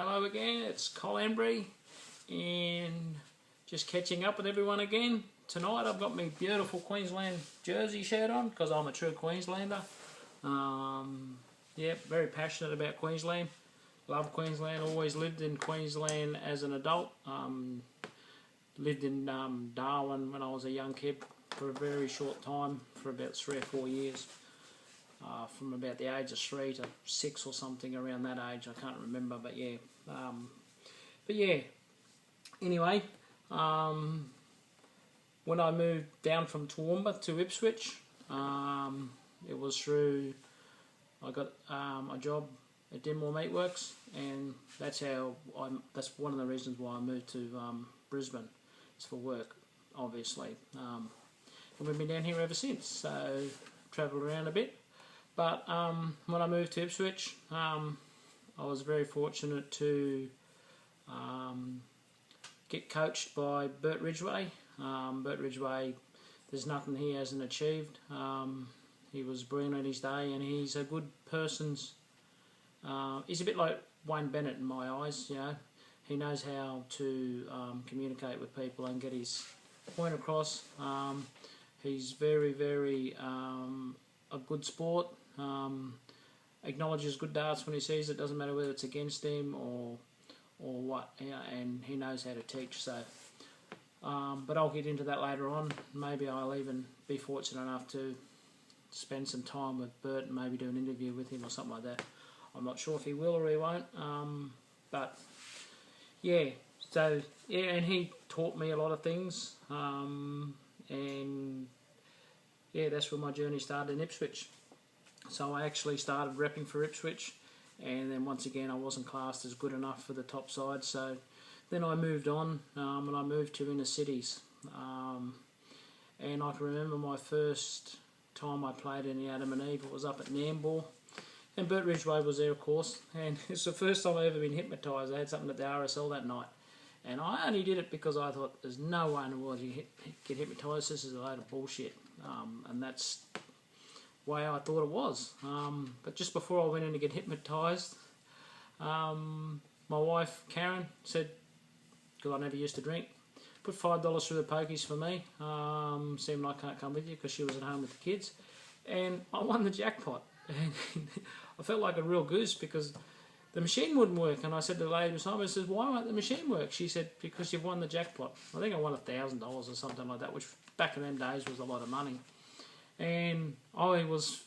Hello again, it's Colin Embry and just catching up with everyone again. Tonight I've got my beautiful Queensland jersey shirt on because I'm a true Queenslander. Yeah, very passionate about Queensland. Love Queensland, always lived in Queensland as an adult. Lived in Darwin when I was a young kid for a very short time, for about 3 or 4 years. From about the age of 3 to 6 or something, around that age, I can't remember, but yeah. Anyway, when I moved down from Toowoomba to Ipswich, it was through, I got a job at Denmore Meatworks, and that's one of the reasons why I moved to Brisbane. It's for work, obviously, and we've been down here ever since, so travelled around a bit. But when I moved to Ipswich, I was very fortunate to get coached by Bert Ridgway. Bert Ridgway, there's nothing he hasn't achieved. He was brilliant in his day, and he's a good person's. He's a bit like Wayne Bennett in my eyes. You know, he knows how to communicate with people and get his point across. He's very, very a good sport. Acknowledges good darts when he sees it. Doesn't matter whether it's against him or what. Yeah, and he knows how to teach. So, but I'll get into that later on. Maybe I'll even be fortunate enough to spend some time with Bert and maybe do an interview with him or something like that. I'm not sure if he will or he won't. But yeah. So yeah, and he taught me a lot of things. And yeah, that's where my journey started in Ipswich. So I actually started repping for Ipswich, and then once again I wasn't classed as good enough for the top side. So then I moved on, and I moved to inner cities. And I can remember my first time I played in the Adam and Eve. It was up at Nambour, and Bert Ridgway was there, of course. And it's the first time I've ever been hypnotised. I had something at the RSL that night, and I only did it because I thought there's no way in the world you get hypnotised. This is a load of bullshit, and that's way I thought it was. But just before I went in to get hypnotised, my wife Karen said, because I never used to drink, put $5 through the pokies for me. Seemed I can't come with you because she was at home with the kids, and I won the jackpot. And I felt like a real goose because the machine wouldn't work. And I said to the lady beside me, I said, "Why won't the machine work?" She said, "Because you've won the jackpot." I think I won $1,000 or something like that, which back in them days was a lot of money. And I was,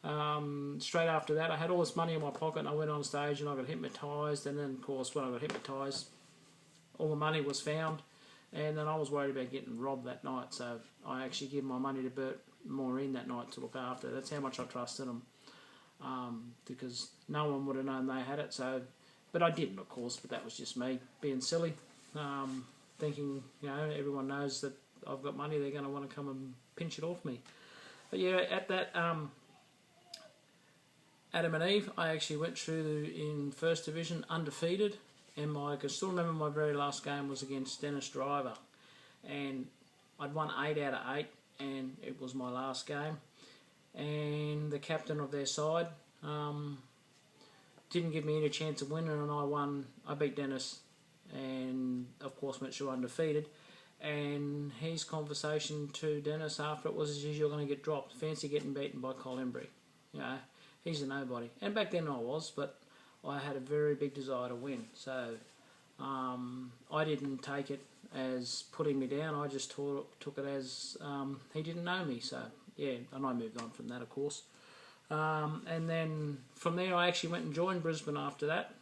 straight after that, I had all this money in my pocket, and I went on stage and I got hypnotised. And then, of course, when I got hypnotised, all the money was found, and then I was worried about getting robbed that night. So I actually gave my money to Bert Maureen that night to look after. That's how much I trusted him, because no one would have known they had it. So, but I didn't, of course. But that was just me being silly, thinking, you know, everyone knows that I've got money, they're going to want to come and pinch it off me. But yeah, at that Adam and Eve, I actually went through in First Division undefeated, and I can still remember my very last game was against Dennis Driver, and I'd won 8 out of 8, and it was my last game, and the captain of their side didn't give me any chance of winning, and I beat Dennis, and of course went through undefeated. And his conversation to Dennis after it was, "You're going to get dropped. Fancy getting beaten by Colin Embry. You know, he's a nobody." And back then I was, but I had a very big desire to win. So I didn't take it as putting me down. I just took it as he didn't know me. So yeah, and I moved on from that, of course. And then from there I actually went and joined Brisbane after that.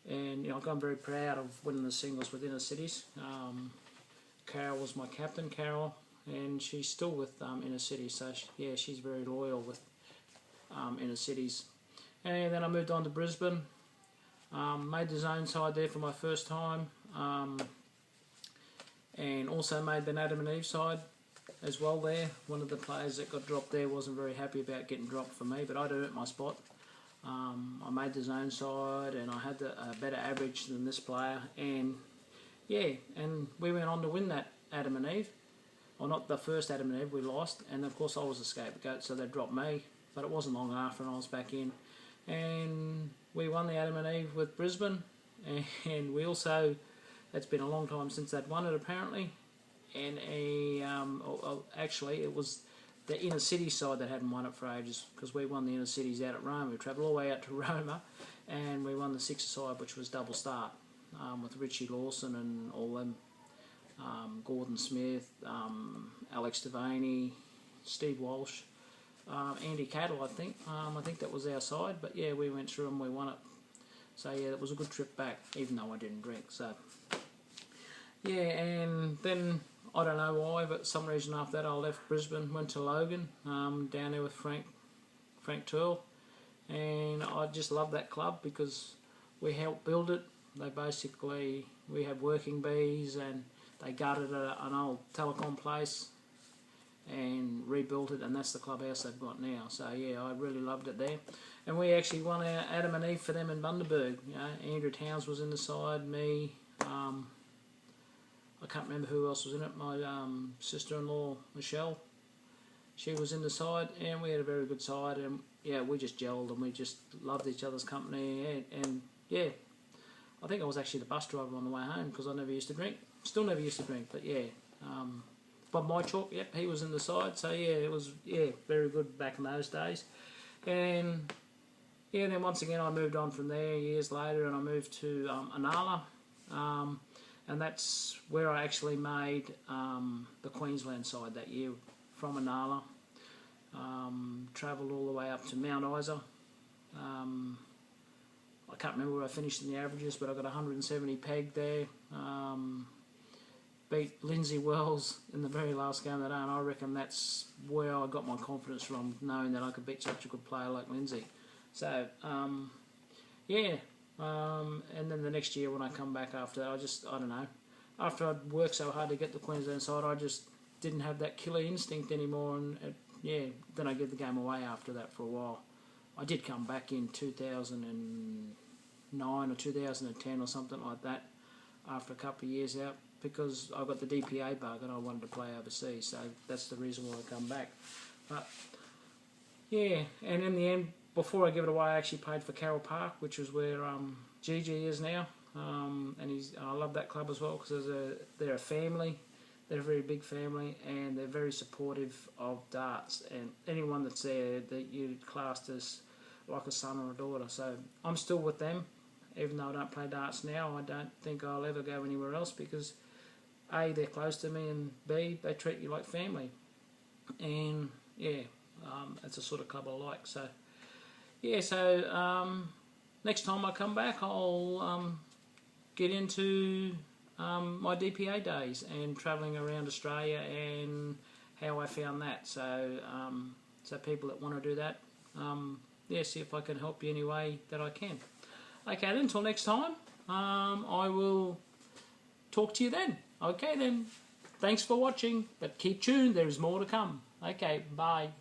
And you know, I'm very proud of winning the singles with Inner Cities. Carol was my captain, Carol, and she's still with Inner Cities. So yeah, she's very loyal with Inner Cities. And then I moved on to Brisbane. Made the zone side there for my first time, and also made the Adam and Eve side as well there. One of the players that got dropped there wasn't very happy about getting dropped for me, but I'd earned my spot. I made the zone side, and I had a better average than this player, and yeah, and we went on to win that Adam and Eve. Well, not the first Adam and Eve, we lost, and of course I was a scapegoat, so they dropped me, but it wasn't long after and I was back in, and we we won the Adam and Eve with Brisbane, and we also, it's been a long time since they'd won it apparently, and actually it was the inner city side that hadn't won it for ages, because we won the inner cities out at Roma. We travelled all the way out to Roma, and we won the sixer side, which was double start, with Richie Lawson and all them, Gordon Smith, Alex Devaney, Steve Walsh, Andy Cattle, I think. I think that was our side, but yeah, we went through and we won it. So yeah, it was a good trip back, even though I didn't drink. So yeah, and then I don't know why, but some reason after that I left Brisbane, went to Logan, down there with Frank Turl, and I just love that club because we helped build it. We had working bees, and they gutted an old telecom place and rebuilt it, and that's the clubhouse they've got now. So yeah, I really loved it there. And we actually won our Adam and Eve for them in Bundaberg. You know, Andrew Towns was in the side, me, I can't remember who else was in it. My sister-in-law, Michelle, she was in the side, and we had a very good side, and yeah, we just gelled, and we just loved each other's company, and yeah, I think I was actually the bus driver on the way home, because I never used to drink. Still never used to drink, but yeah. Bob Mychalk, yep, he was in the side, so yeah, it was very good back in those days. And yeah, then once again I moved on from there years later, and I moved to Inala, and that's where I actually made the Queensland side that year from Inala. Travelled all the way up to Mount Isa. I can't remember where I finished in the averages, but I got 170 pegged there. Beat Lindsay Wells in the very last game of the day, and I reckon that's where I got my confidence from, knowing that I could beat such a good player like Lindsay. So, yeah. And then the next year when I come back after that, I don't know. After I'd worked so hard to get the Queensland side, I just didn't have that killer instinct anymore, and then I gave the game away after that for a while. I did come back in 2009 or 2010 or something like that, after a couple of years out, because I got the DPA bug and I wanted to play overseas, so that's the reason why I come back. But yeah, and in the end, before I give it away, I actually played for Carroll Park, which was where Gigi is now, and I love that club as well, because they're a family, they're a very big family, and they're very supportive of darts, and anyone that's there that you classed as like a son or a daughter. So I'm still with them, even though I don't play darts now. I don't think I'll ever go anywhere else, because A, they're close to me, and B, they treat you like family. And yeah, it's a sort of club I like. So yeah, so next time I come back, I'll get into my DPA days and travelling around Australia and how I found that. So so people that want to do that, yeah, see if I can help you any way that I can. Okay, then, until next time, I will talk to you then. Okay then, thanks for watching, but keep tuned, there's more to come. Okay, bye.